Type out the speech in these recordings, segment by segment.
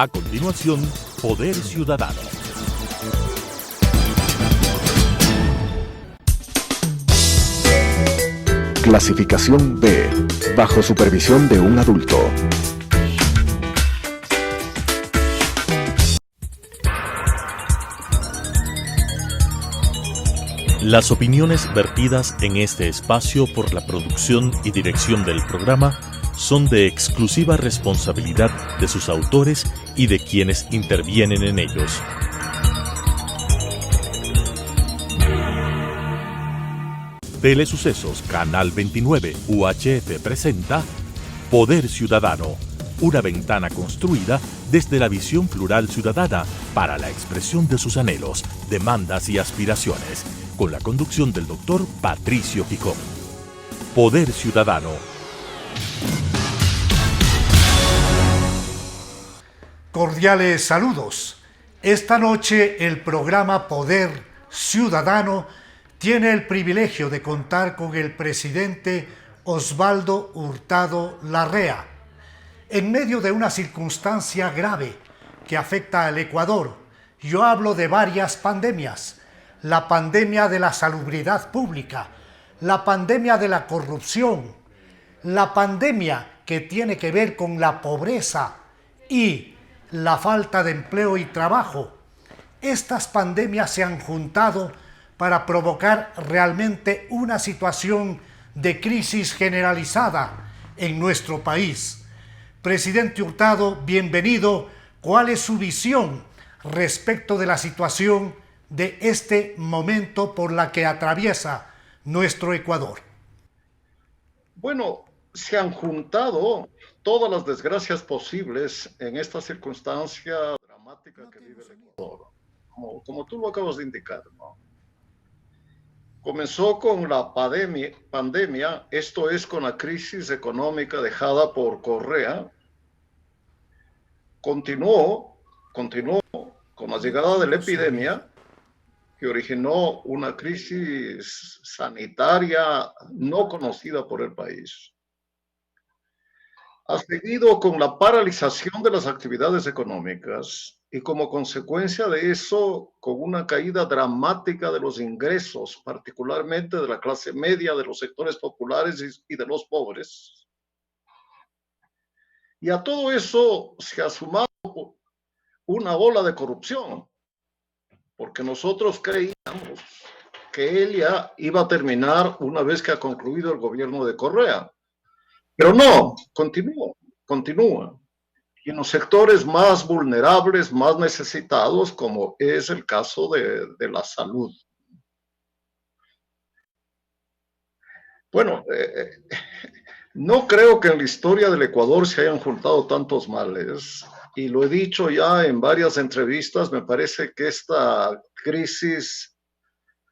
A continuación, Poder Ciudadano. Clasificación B, bajo supervisión de un adulto. Las opiniones vertidas en este espacio por la producción y dirección del programa son de exclusiva responsabilidad de sus autores y de quienes intervienen en ellos. Telesucesos Canal 29 UHF presenta Poder Ciudadano, una ventana construida desde la visión plural ciudadana para la expresión de sus anhelos, demandas y aspiraciones, con la conducción del doctor Patricio Picón. Poder Ciudadano. Cordiales saludos. Esta noche el programa Poder Ciudadano tiene el privilegio de contar con el presidente Osvaldo Hurtado Larrea. En medio de una circunstancia grave que afecta al Ecuador, yo hablo de varias pandemias: la pandemia de la salubridad pública, la pandemia de la corrupción, la pandemia que tiene que ver con la pobreza y la falta de empleo y trabajo. Estas pandemias se han juntado para provocar realmente una situación de crisis generalizada en nuestro país. Presidente Hurtado, bienvenido. ¿Cuál es su visión respecto de la situación de este momento por la que atraviesa nuestro Ecuador? Bueno, se han juntado todas las desgracias posibles en esta circunstancia dramática que vive el Ecuador, como tú lo acabas de indicar, ¿no? Comenzó con la pandemia, esto es con la crisis económica dejada por Correa. Continuó con la llegada de la epidemia, que originó una crisis sanitaria no conocida por el país. Ha seguido con la paralización de las actividades económicas y como consecuencia de eso, con una caída dramática de los ingresos, particularmente de la clase media, de los sectores populares y de los pobres. Y a todo eso se ha sumado una ola de corrupción, porque nosotros creíamos que él ya iba a terminar una vez que ha concluido el gobierno de Correa. Pero no, continúa. Y en los sectores más vulnerables, más necesitados, como es el caso de la salud. Bueno, no creo que en la historia del Ecuador se hayan juntado tantos males. Y lo he dicho ya en varias entrevistas, me parece que esta crisis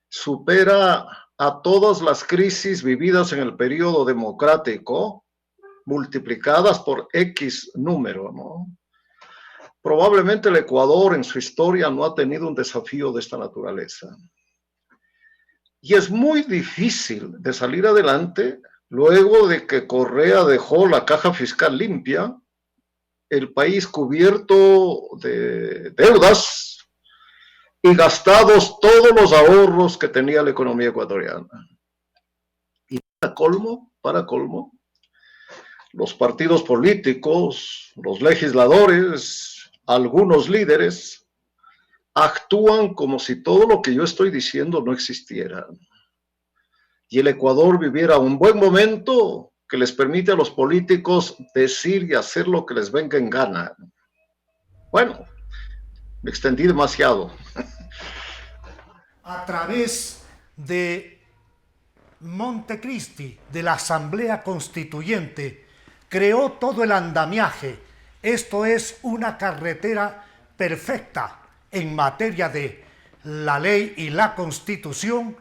supera a todas las crisis vividas en el periodo democrático, multiplicadas por X número, ¿no? Probablemente el Ecuador en su historia no ha tenido un desafío de esta naturaleza. Y es muy difícil de salir adelante luego de que Correa dejó la caja fiscal limpia, el país cubierto de deudas y gastados todos los ahorros que tenía la economía ecuatoriana. Y para colmo, los partidos políticos, los legisladores, algunos líderes, actúan como si todo lo que yo estoy diciendo no existiera. Y el Ecuador viviera un buen momento que les permite a los políticos decir y hacer lo que les venga en gana. Bueno, me extendí demasiado. A través de Montecristi, de la Asamblea Constituyente, creó todo el andamiaje. Esto es una carretera perfecta en materia de la ley y la Constitución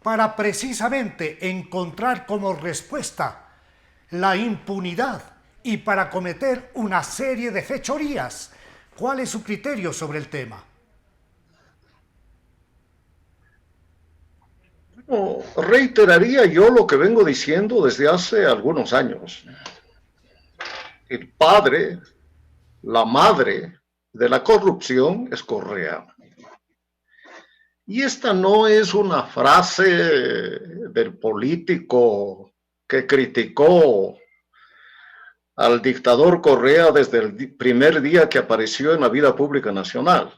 para precisamente encontrar como respuesta la impunidad y para cometer una serie de fechorías. ¿Cuál es su criterio sobre el tema? No, reiteraría yo lo que vengo diciendo desde hace algunos años. El padre, la madre de la corrupción es Correa. Y esta no es una frase del político que criticó al dictador Correa desde el primer día que apareció en la vida pública nacional.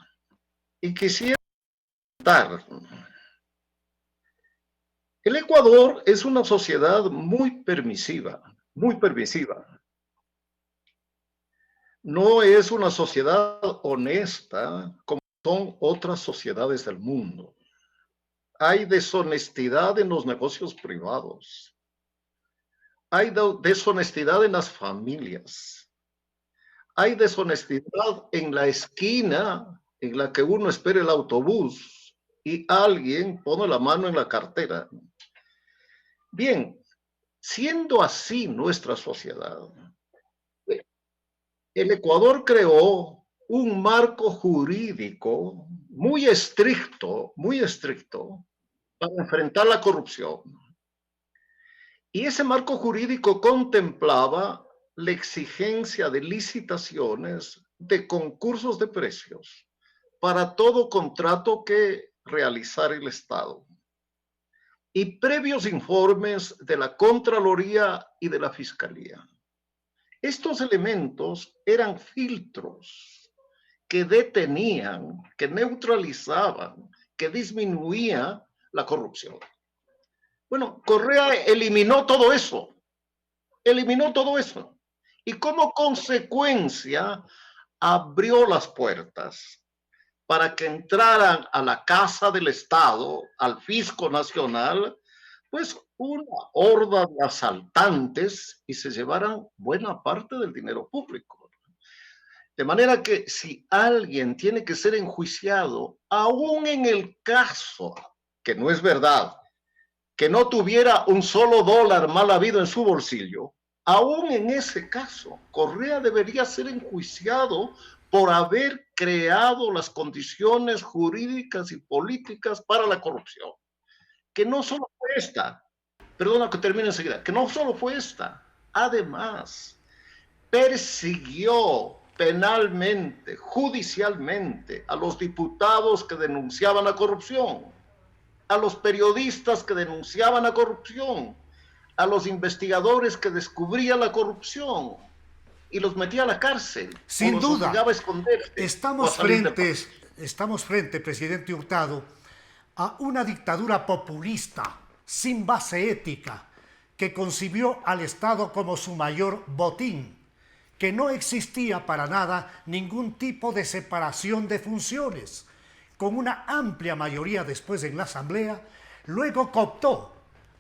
Y quisiera comentar, el Ecuador es una sociedad muy permisiva, muy permisiva. No es una sociedad honesta como son otras sociedades del mundo. Hay deshonestidad en los negocios privados. Hay deshonestidad en las familias. Hay deshonestidad en la esquina en la que uno espera el autobús y alguien pone la mano en la cartera. Bien, siendo así nuestra sociedad, el Ecuador creó un marco jurídico muy estricto para enfrentar la corrupción. Y ese marco jurídico contemplaba la exigencia de licitaciones, de concursos de precios, para todo contrato que realizara el Estado. Y previos informes de la Contraloría y de la Fiscalía. Estos elementos eran filtros que detenían, que neutralizaban, que disminuían la corrupción. Bueno, Correa eliminó todo eso. Y como consecuencia abrió las puertas para que entraran a la casa del Estado, al fisco nacional, pues una horda de asaltantes y se llevaran buena parte del dinero público. De manera que si alguien tiene que ser enjuiciado, aún en el caso, que no es verdad, que no tuviera un solo dólar mal habido en su bolsillo, aún en ese caso, Correa debería ser enjuiciado por haber creado las condiciones jurídicas y políticas para la corrupción. Que no solo fue esta, perdona que termine enseguida, que no solo fue esta, además persiguió penalmente, judicialmente, a los diputados que denunciaban la corrupción, a los periodistas que denunciaban la corrupción, a los investigadores que descubrían la corrupción y los metía a la cárcel. Sin duda, obligaba a esconderse, estamos frente, presidente Hurtado, a una dictadura populista, sin base ética, que concibió al Estado como su mayor botín, que no existía para nada ningún tipo de separación de funciones. Con una amplia mayoría después en la Asamblea, luego cooptó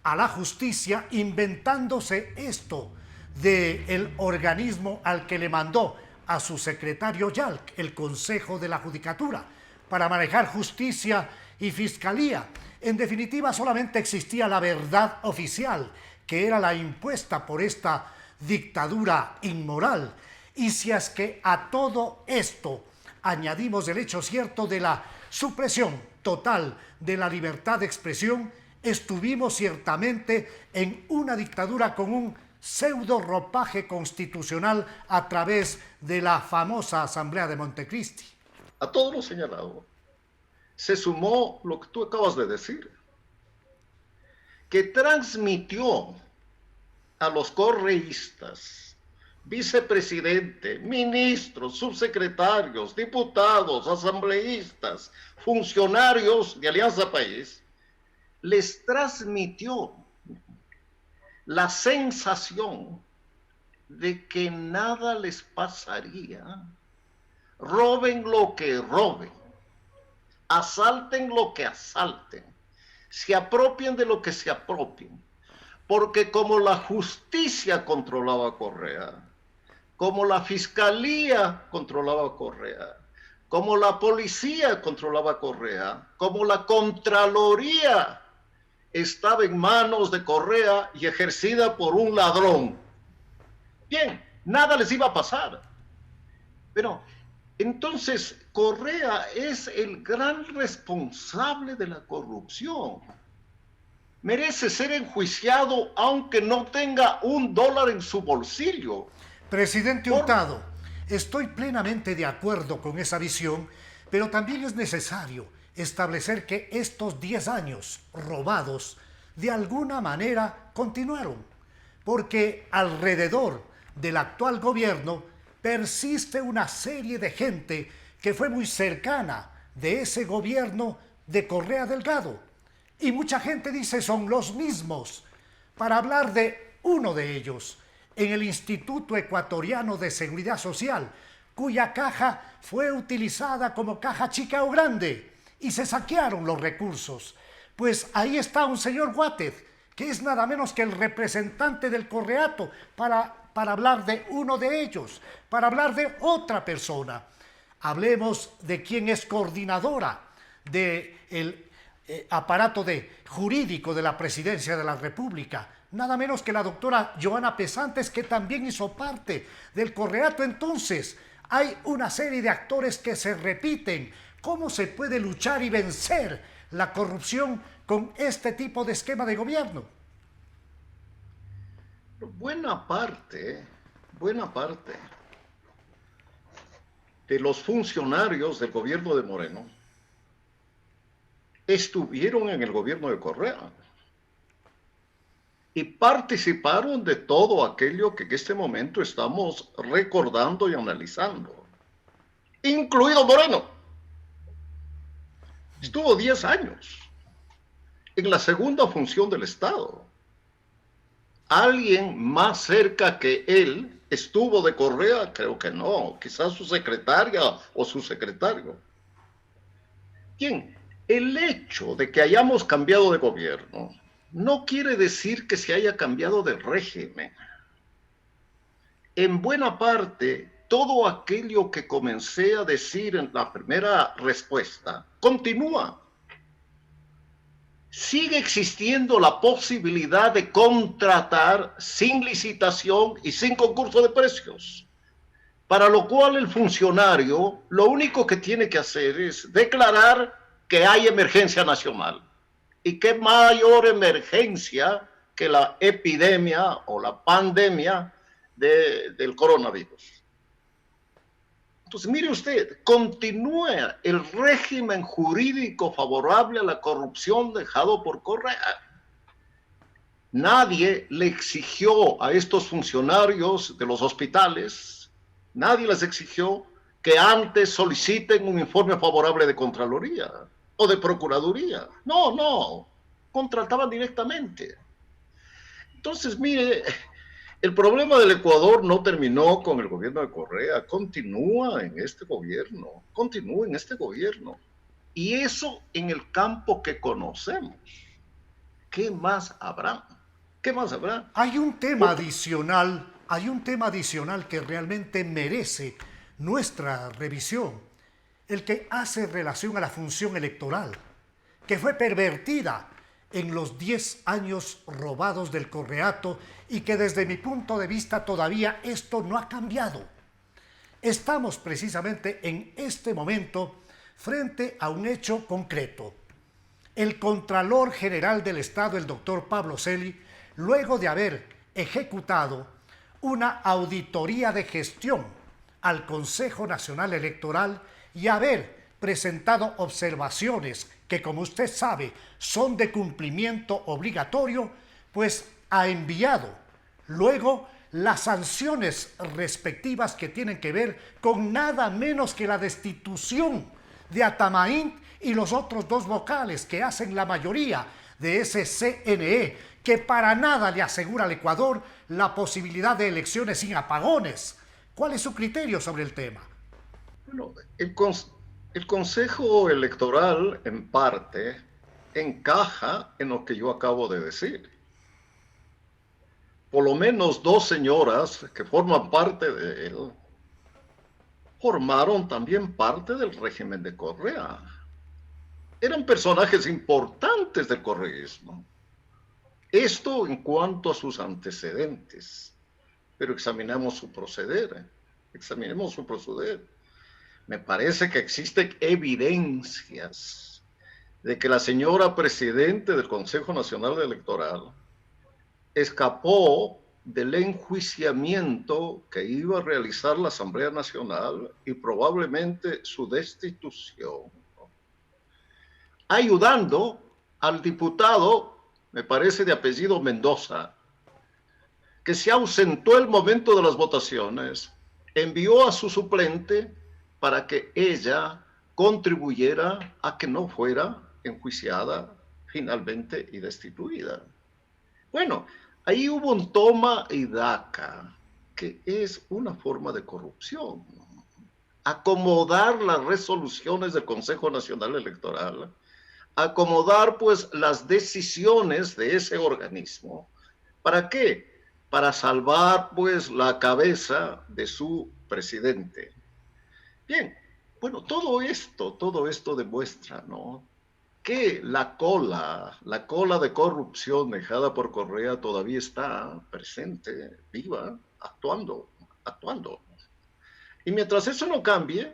a la justicia inventándose esto del organismo al que le mandó a su secretario Yalc, el Consejo de la Judicatura, para manejar justicia y fiscalía. En definitiva, solamente existía la verdad oficial, que era la impuesta por esta dictadura inmoral. Y si es que a todo esto añadimos el hecho cierto de la supresión total de la libertad de expresión, estuvimos ciertamente en una dictadura con un pseudo ropaje constitucional a través de la famosa Asamblea de Montecristi. A todo lo señalado se sumó lo que tú acabas de decir, que transmitió a los correístas, vicepresidente, ministros, subsecretarios, diputados, asambleístas, funcionarios de Alianza País, les transmitió la sensación de que nada les pasaría, roben lo que roben, asalten lo que asalten, se apropien de lo que se apropien, porque como la justicia controlaba a Correa, como la fiscalía controlaba a Correa, como la policía controlaba a Correa, como la Contraloría estaba en manos de Correa y ejercida por un ladrón. Bien, nada les iba a pasar. Pero entonces Correa es el gran responsable de la corrupción. Merece ser enjuiciado aunque no tenga un dólar en su bolsillo. Presidente Hurtado, Estoy plenamente de acuerdo con esa visión, pero también es necesario establecer que estos 10 años robados de alguna manera continuaron, porque alrededor del actual gobierno persiste una serie de gente que fue muy cercana de ese gobierno de Correa Delgado. Y mucha gente dice son los mismos. Para hablar de uno de ellos, en el Instituto Ecuatoriano de Seguridad Social, cuya caja fue utilizada como caja chica o grande y se saquearon los recursos. Pues ahí está un señor Guátez, que es nada menos que el representante del Correato para hablar de uno de ellos, para hablar de otra persona. Hablemos de quien es coordinadora del aparato jurídico de la Presidencia de la República, nada menos que la doctora Joana Pesantes, que también hizo parte del Correato. Entonces, hay una serie de actores que se repiten. ¿Cómo se puede luchar y vencer la corrupción con este tipo de esquema de gobierno? Buena parte de los funcionarios del gobierno de Moreno estuvieron en el gobierno de Correa y participaron de todo aquello que en este momento estamos recordando y analizando, incluido Moreno. Estuvo 10 años en la segunda función del Estado. ¿Alguien más cerca que él estuvo de Correa? Creo que no, quizás su secretaria o su secretario. Bien, el hecho de que hayamos cambiado de gobierno no quiere decir que se haya cambiado de régimen. En buena parte, todo aquello que comencé a decir en la primera respuesta continúa. Sigue existiendo la posibilidad de contratar sin licitación y sin concurso de precios, para lo cual el funcionario lo único que tiene que hacer es declarar que hay emergencia nacional. ¿Y qué mayor emergencia que la epidemia o la pandemia del coronavirus? Entonces, mire usted, continúa el régimen jurídico favorable a la corrupción dejado por Correa. Nadie le exigió a estos funcionarios de los hospitales, nadie les exigió que antes soliciten un informe favorable de Contraloría o de Procuraduría. No, contrataban directamente. Entonces, mire, el problema del Ecuador no terminó con el gobierno de Correa, continúa en este gobierno. Y eso en el campo que conocemos. ¿Qué más habrá? Hay un tema adicional que realmente merece nuestra revisión, el que hace relación a la función electoral, que fue pervertida en los 10 años robados del Correato y que desde mi punto de vista todavía esto no ha cambiado. Estamos precisamente en este momento frente a un hecho concreto. El Contralor General del Estado, el doctor Pablo Celi, luego de haber ejecutado una auditoría de gestión al Consejo Nacional Electoral y haber presentado observaciones que, como usted sabe, son de cumplimiento obligatorio, pues ha enviado luego las sanciones respectivas que tienen que ver con nada menos que la destitución de Atamaín y los otros 2 vocales que hacen la mayoría de ese CNE, que para nada le asegura al Ecuador la posibilidad de elecciones sin apagones. ¿Cuál es su criterio sobre el tema? Bueno, el Consejo Electoral, en parte, encaja en lo que yo acabo de decir. Por lo menos 2 señoras que forman parte de él, formaron también parte del régimen de Correa. Eran personajes importantes del correísmo. Esto en cuanto a sus antecedentes. Pero examinemos su proceder. Me parece que existen evidencias de que la señora presidente del Consejo Nacional Electoral escapó del enjuiciamiento que iba a realizar la Asamblea Nacional y probablemente su destitución, ¿no? Ayudando al diputado, me parece de apellido Mendoza, que se ausentó el momento de las votaciones, envió a su suplente para que ella contribuyera a que no fuera enjuiciada finalmente y destituida. Bueno, ahí hubo un toma y daca, que es una forma de corrupción. Acomodar las resoluciones del Consejo Nacional Electoral, acomodar pues las decisiones de ese organismo. ¿Para qué? Para salvar pues la cabeza de su presidente. Bien, bueno, todo esto demuestra, ¿no?, que la cola de corrupción dejada por Correa todavía está presente, viva, actuando. Y mientras eso no cambie,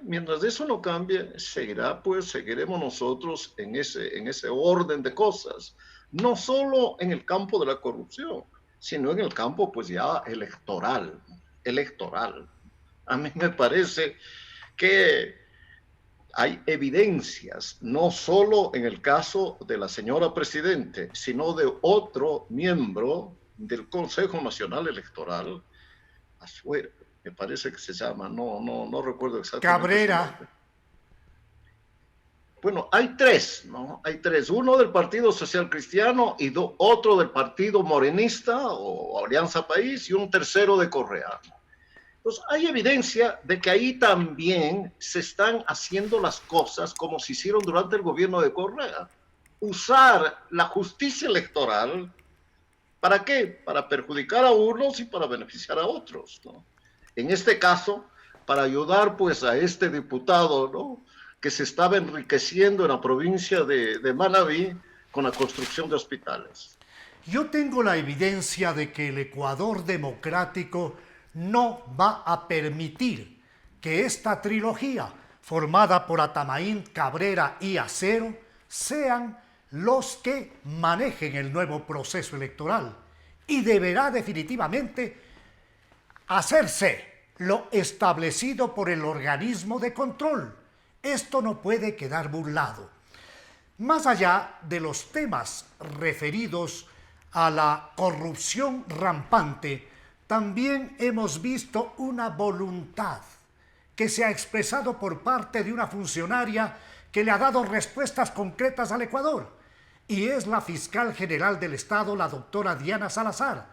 seguiremos nosotros en ese orden de cosas, no solo en el campo de la corrupción, sino en el campo pues ya electoral. A mí me parece que hay evidencias, no solo en el caso de la señora presidente, sino de otro miembro del Consejo Nacional Electoral, Azuero, me parece que se llama, no recuerdo exactamente. Cabrera. Bueno, hay tres, ¿no? Hay tres, uno del Partido Social Cristiano y otro del Partido Morenista o Alianza País y un tercero de Correa. Pues hay evidencia de que ahí también se están haciendo las cosas como se hicieron durante el gobierno de Correa. Usar la justicia electoral, ¿para qué? Para perjudicar a unos y para beneficiar a otros, ¿no? En este caso, para ayudar pues a este diputado, ¿no?, que se estaba enriqueciendo en la provincia de Manabí con la construcción de hospitales. Yo tengo la evidencia de que el Ecuador democrático no va a permitir que esta trilogía, formada por Atamaín, Cabrera y Acero, sean los que manejen el nuevo proceso electoral. Y deberá definitivamente hacerse lo establecido por el organismo de control. Esto no puede quedar burlado. Más allá de los temas referidos a la corrupción rampante, también hemos visto una voluntad que se ha expresado por parte de una funcionaria que le ha dado respuestas concretas al Ecuador, y es la fiscal general del Estado, la doctora Diana Salazar.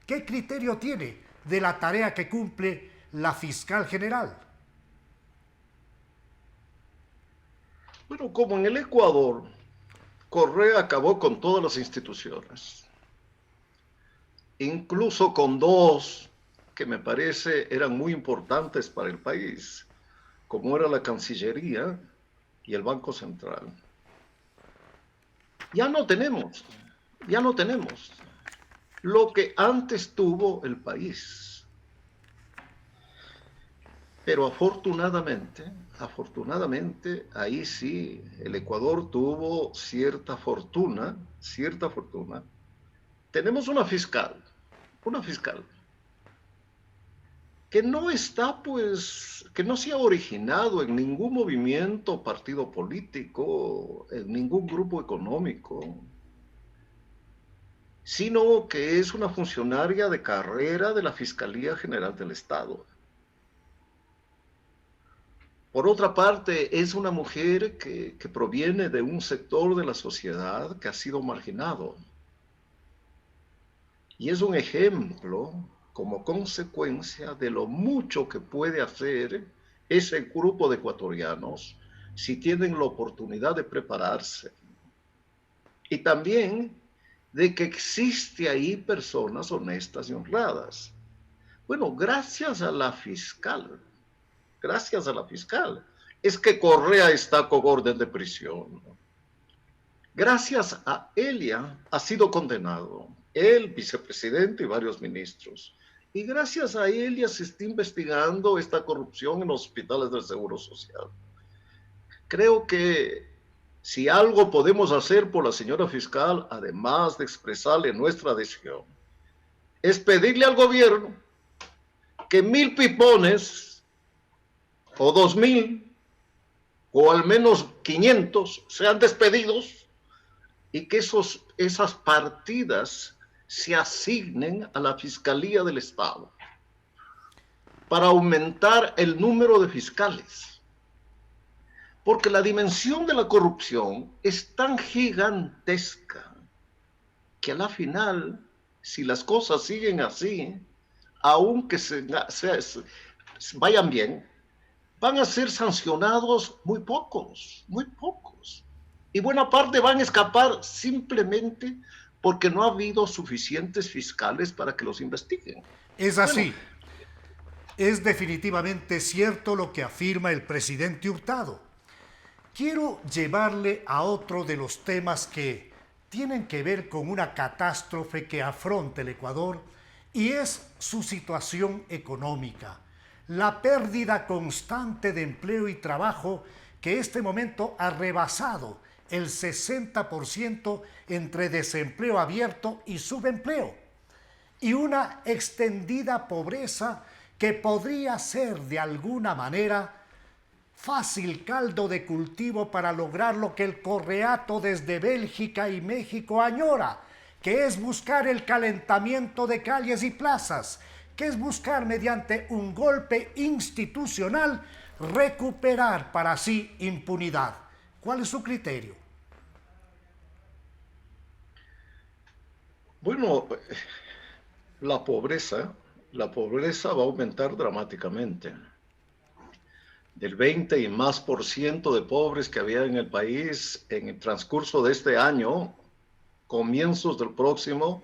¿Qué criterio tiene de la tarea que cumple la fiscal general? Bueno, como en el Ecuador, Correa acabó con todas las instituciones, incluso con dos que me parece eran muy importantes para el país, como era la Cancillería y el Banco Central. Ya no tenemos lo que antes tuvo el país. Pero afortunadamente, ahí sí, el Ecuador tuvo cierta fortuna. Tenemos una fiscal que no está, pues, que no se ha originado en ningún movimiento, partido político, en ningún grupo económico, sino que es una funcionaria de carrera de la Fiscalía General del Estado. Por otra parte, es una mujer que proviene de un sector de la sociedad que ha sido marginado. Y es un ejemplo como consecuencia de lo mucho que puede hacer ese grupo de ecuatorianos si tienen la oportunidad de prepararse. Y también de que existe ahí personas honestas y honradas. Bueno, gracias a la fiscal, es que Correa está con orden de prisión. Gracias a ella ha sido condenado el vicepresidente y varios ministros. Y gracias a ella se está investigando esta corrupción en los hospitales del Seguro Social. Creo que si algo podemos hacer por la señora fiscal, además de expresarle nuestra adhesión, es pedirle al gobierno que 1,000 pipones o 2,000 o al menos 500 sean despedidos y que esas partidas se asignen a la Fiscalía del Estado para aumentar el número de fiscales. Porque la dimensión de la corrupción es tan gigantesca que a la final, si las cosas siguen así, aunque vayan bien, van a ser sancionados muy pocos. Y buena parte van a escapar simplemente porque no ha habido suficientes fiscales para que los investiguen. Es así. Bueno, es definitivamente cierto lo que afirma el presidente Hurtado. Quiero llevarle a otro de los temas que tienen que ver con una catástrofe que afronta el Ecuador y es su situación económica, la pérdida constante de empleo y trabajo que este momento ha rebasado el 60% entre desempleo abierto y subempleo, y una extendida pobreza que podría ser de alguna manera fácil caldo de cultivo para lograr lo que el Correato desde Bélgica y México añora, que es buscar el calentamiento de calles y plazas, que es buscar mediante un golpe institucional recuperar para sí impunidad. ¿Cuál es su criterio? Bueno, la pobreza va a aumentar dramáticamente. Del 20 y más por ciento de pobres que había en el país en el transcurso de este año, comienzos del próximo,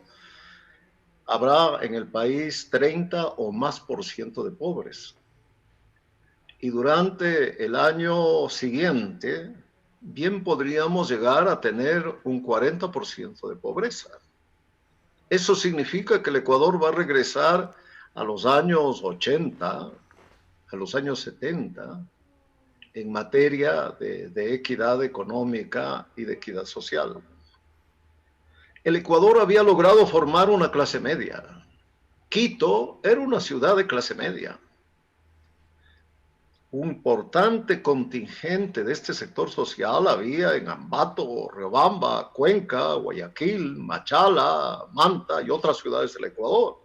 habrá en el país 30 o más por ciento de pobres. Y durante el año siguiente, bien podríamos llegar a tener un 40% de pobreza. Eso significa que el Ecuador va a regresar a los años 80, a los años 70, en materia de equidad económica y de equidad social. El Ecuador había logrado formar una clase media. Quito era una ciudad de clase media. Un importante contingente de este sector social había en Ambato, Riobamba, Cuenca, Guayaquil, Machala, Manta y otras ciudades del Ecuador.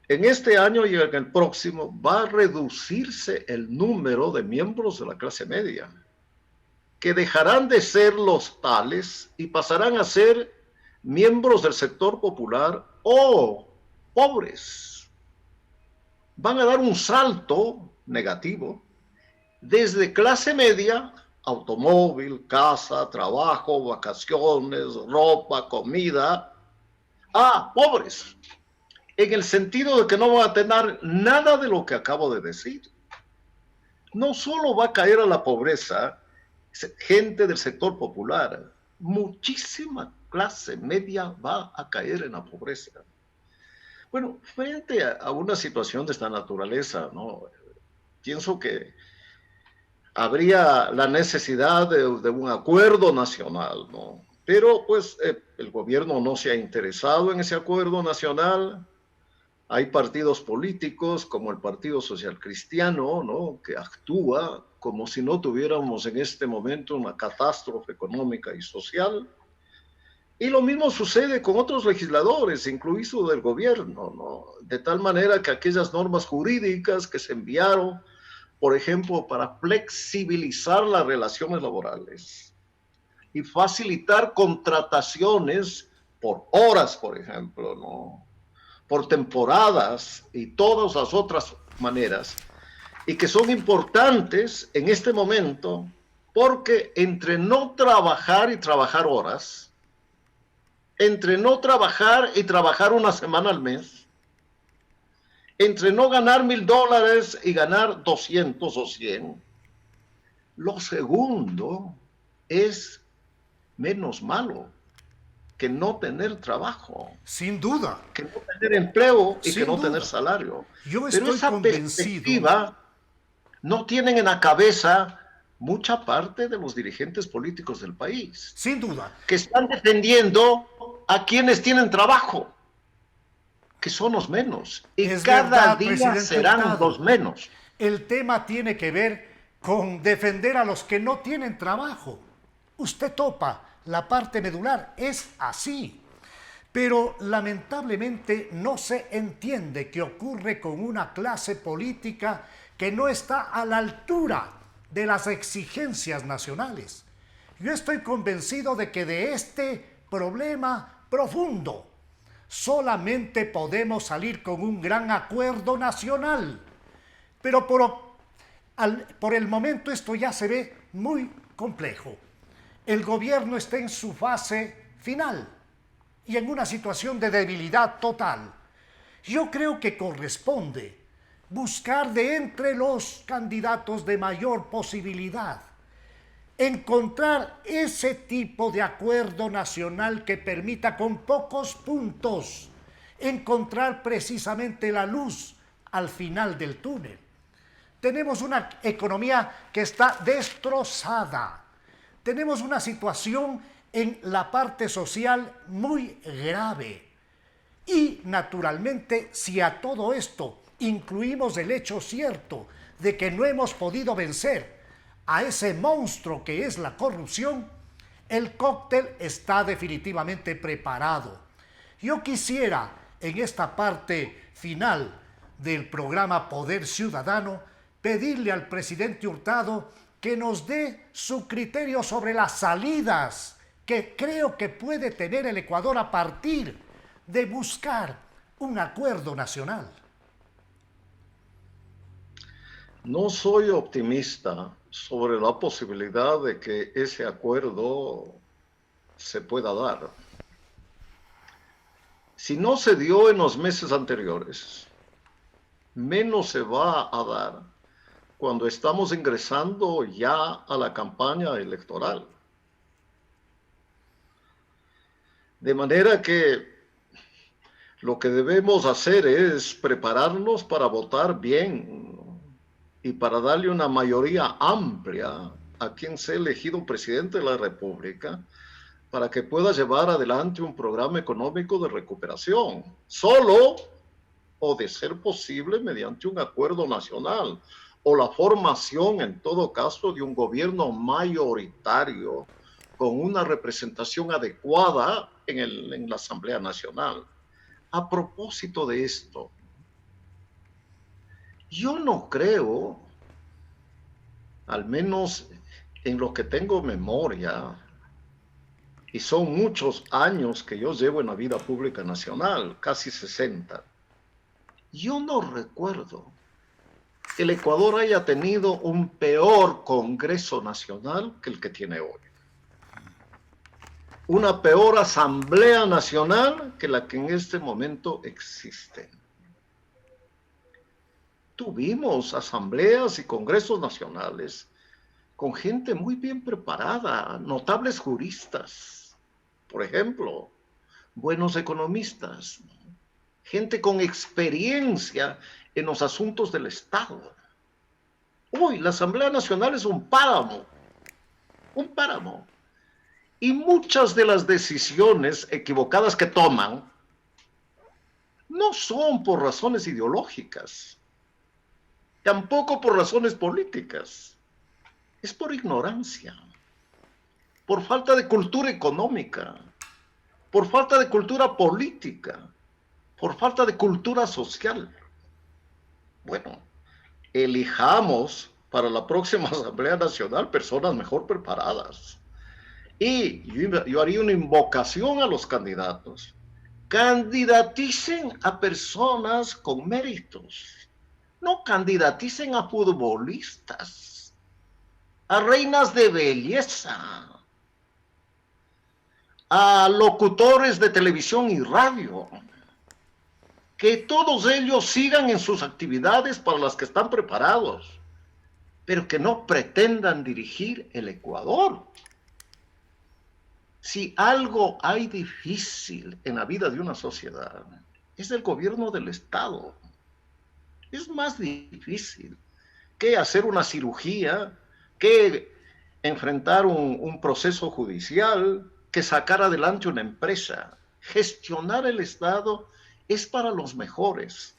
En este año y en el próximo va a reducirse el número de miembros de la clase media, que dejarán de ser los tales y pasarán a ser miembros del sector popular o pobres. Van a dar un salto negativo desde clase media, automóvil, casa, trabajo, vacaciones, ropa, comida, a pobres, en el sentido de que no van a tener nada de lo que acabo de decir. No solo va a caer a la pobreza gente del sector popular, muchísima clase media va a caer en la pobreza. Bueno, frente a una situación de esta naturaleza, ¿no? Pienso que habría la necesidad de un acuerdo nacional, ¿no? Pero pues el gobierno no se ha interesado en ese acuerdo nacional. Hay partidos políticos como el Partido Social Cristiano, ¿no?, que actúa como si no tuviéramos en este momento una catástrofe económica y social. Y lo mismo sucede con otros legisladores, incluido del gobierno, ¿no? De tal manera que aquellas normas jurídicas que se enviaron, por ejemplo, para flexibilizar las relaciones laborales y facilitar contrataciones por horas, por ejemplo, ¿no?, por temporadas y todas las otras maneras, y que son importantes en este momento porque entre no trabajar y trabajar horas, entre no trabajar y trabajar una semana al mes, entre no ganar $1,000 y ganar 200 o 100, lo segundo es menos malo que no tener trabajo. Sin duda. Que no tener empleo y Sin que no duda. tener salario. Yo Pero estoy esa convencido. perspectiva no tienen en la cabeza mucha parte de los dirigentes políticos del país. Sin duda. Que están defendiendo a quienes tienen trabajo. que son los menos. Y Es cada verdad, día presidente serán Hurtado. los menos. El tema tiene que ver con defender a los que no tienen trabajo. Usted topa la parte medular, es así. Pero lamentablemente no se entiende qué ocurre con una clase política que no está a la altura de las exigencias nacionales. Yo estoy convencido de que de este problema profundo solamente podemos salir con un gran acuerdo nacional. Pero por el momento esto ya se ve muy complejo. El gobierno está en su fase final y en una situación de debilidad total. Yo creo que corresponde buscar de entre los candidatos de mayor posibilidad, encontrar ese tipo de acuerdo nacional que permita con pocos puntos encontrar precisamente la luz al final del túnel. Tenemos una economía que está destrozada. Tenemos una situación en la parte social muy grave. Y naturalmente, si a todo esto incluimos el hecho cierto de que no hemos podido vencer a ese monstruo que es la corrupción, el cóctel está definitivamente preparado. Yo quisiera, en esta parte final del programa Poder Ciudadano, pedirle al presidente Hurtado que nos dé su criterio sobre las salidas que creo que puede tener el Ecuador a partir de buscar un acuerdo nacional. No soy optimista sobre la posibilidad de que ese acuerdo se pueda dar. Si no se dio en los meses anteriores, menos se va a dar cuando estamos ingresando ya a la campaña electoral. De manera que lo que debemos hacer es prepararnos para votar bien y para darle una mayoría amplia a quien sea elegido presidente de la República para que pueda llevar adelante un programa económico de recuperación, solo o de ser posible mediante un acuerdo nacional o la formación en todo caso de un gobierno mayoritario con una representación adecuada en la Asamblea Nacional. A propósito de esto, yo no creo, al menos en lo que tengo memoria, y son muchos años que yo llevo en la vida pública nacional, casi 60, yo no recuerdo que el Ecuador haya tenido un peor Congreso Nacional que el que tiene hoy. Una peor Asamblea Nacional que la que en este momento existe. Tuvimos asambleas y congresos nacionales con gente muy bien preparada, notables juristas, por ejemplo, buenos economistas, gente con experiencia en los asuntos del Estado. Hoy la Asamblea Nacional es un páramo. Y muchas de las decisiones equivocadas que toman no son por razones ideológicas, tampoco por razones políticas. Es por ignorancia, por falta de cultura económica, por falta de cultura política, por falta de cultura social. Bueno, elijamos para la próxima Asamblea Nacional personas mejor preparadas. Y yo haría una invocación a los candidatos. Candidaticen a personas con méritos. No candidaticen a futbolistas, a reinas de belleza, a locutores de televisión y radio. Que todos ellos sigan en sus actividades para las que están preparados, pero que no pretendan dirigir el Ecuador. Si algo hay difícil en la vida de una sociedad, es el gobierno del Estado. Es más difícil que hacer una cirugía, que enfrentar un proceso judicial, que sacar adelante una empresa. Gestionar el Estado es para los mejores.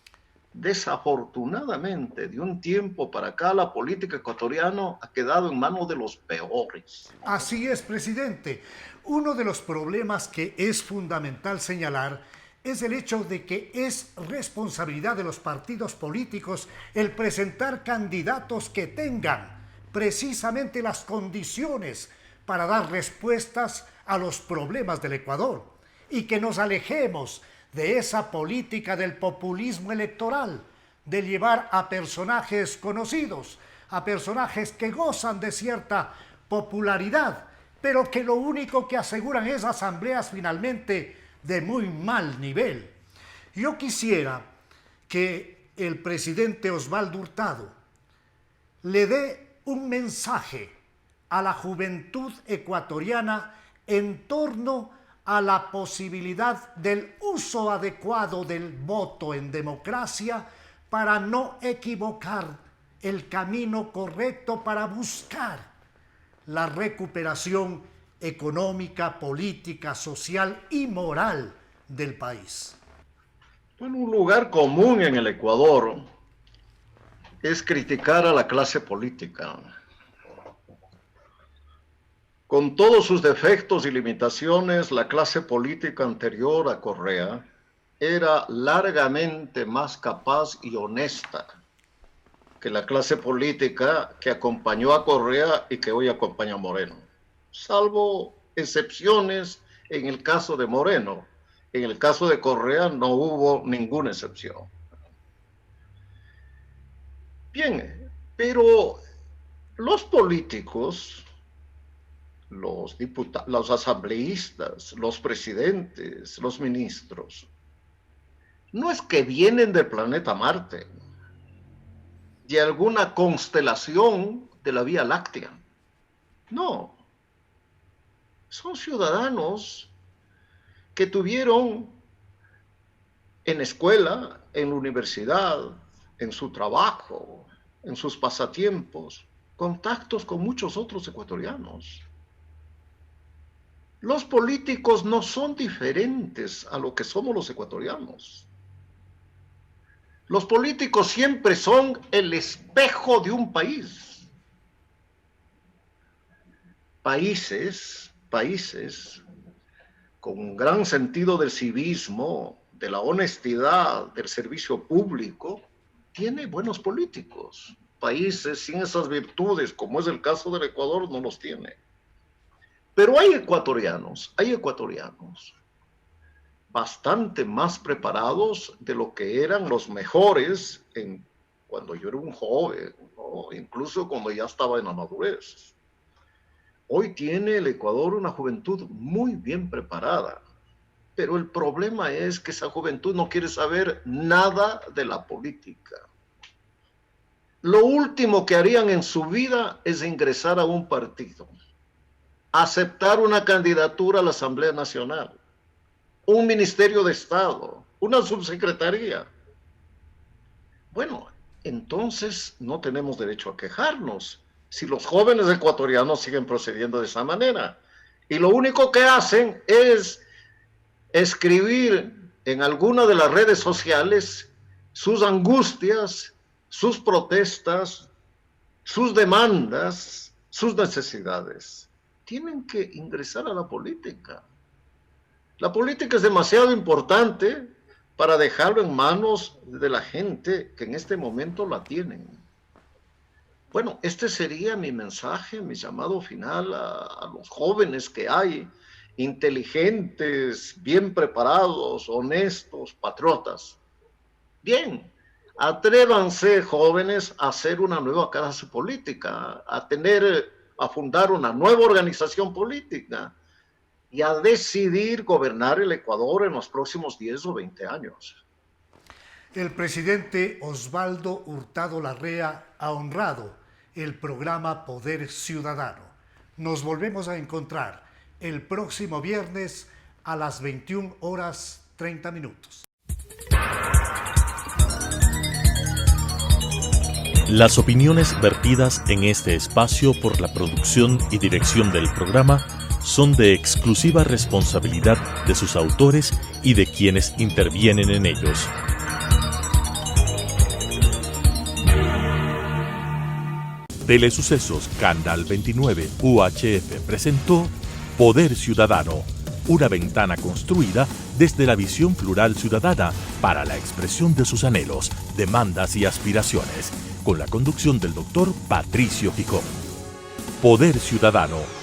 Desafortunadamente, de un tiempo para acá, la política ecuatoriana ha quedado en manos de los peores. Así es, presidente. Uno de los problemas que es fundamental señalar es el hecho de que es responsabilidad de los partidos políticos el presentar candidatos que tengan precisamente las condiciones para dar respuestas a los problemas del Ecuador y que nos alejemos de esa política del populismo electoral, de llevar a personajes conocidos, a personajes que gozan de cierta popularidad, pero que lo único que aseguran es asambleas finalmente de muy mal nivel. Yo quisiera que el presidente Osvaldo Hurtado le dé un mensaje a la juventud ecuatoriana en torno a la posibilidad del uso adecuado del voto en democracia para no equivocar el camino correcto para buscar la recuperación económica, política, social y moral del país. Bueno, un lugar común en el Ecuador es criticar a la clase política. Con todos sus defectos y limitaciones, la clase política anterior a Correa era largamente más capaz y honesta que la clase política que acompañó a Correa y que hoy acompaña a Moreno. Salvo excepciones en el caso de Moreno. En el caso de Correa no hubo ninguna excepción. Bien, pero los políticos, los diputados, los asambleístas, los presidentes, los ministros, no es que vienen del planeta Marte, de alguna constelación de la Vía Láctea. No. Son ciudadanos que tuvieron en escuela, en la universidad, en su trabajo, en sus pasatiempos, contactos con muchos otros ecuatorianos. Los políticos no son diferentes a lo que somos los ecuatorianos. Los políticos siempre son el espejo de un país. Países con un gran sentido del civismo, de la honestidad, del servicio público, tiene buenos políticos. Países sin esas virtudes, como es el caso del Ecuador, no los tiene. Pero hay ecuatorianos bastante más preparados de lo que eran los mejores cuando yo era un joven, ¿no? Incluso cuando ya estaba en la madurez. Hoy tiene el Ecuador una juventud muy bien preparada, pero el problema es que esa juventud no quiere saber nada de la política. Lo último que harían en su vida es ingresar a un partido, aceptar una candidatura a la Asamblea Nacional, un ministerio de Estado, una subsecretaría. Bueno, entonces no tenemos derecho a quejarnos si los jóvenes ecuatorianos siguen procediendo de esa manera. Y lo único que hacen es escribir en alguna de las redes sociales sus angustias, sus protestas, sus demandas, sus necesidades. Tienen que ingresar a la política. La política es demasiado importante para dejarlo en manos de la gente que en este momento la tienen. Bueno, este sería mi mensaje, mi llamado final a los jóvenes que hay, inteligentes, bien preparados, honestos, patriotas. Bien, atrévanse, jóvenes, a hacer una nueva clase política, a fundar una nueva organización política y a decidir gobernar el Ecuador en los próximos 10 o 20 años. El presidente Osvaldo Hurtado Larrea ha honrado el programa Poder Ciudadano. Nos volvemos a encontrar el próximo viernes a las 21:30. Las opiniones vertidas en este espacio por la producción y dirección del programa son de exclusiva responsabilidad de sus autores y de quienes intervienen en ellos. Telesucesos Canal 29 UHF presentó Poder Ciudadano, una ventana construida desde la visión plural ciudadana para la expresión de sus anhelos, demandas y aspiraciones, con la conducción del doctor Patricio Gijón. Poder Ciudadano.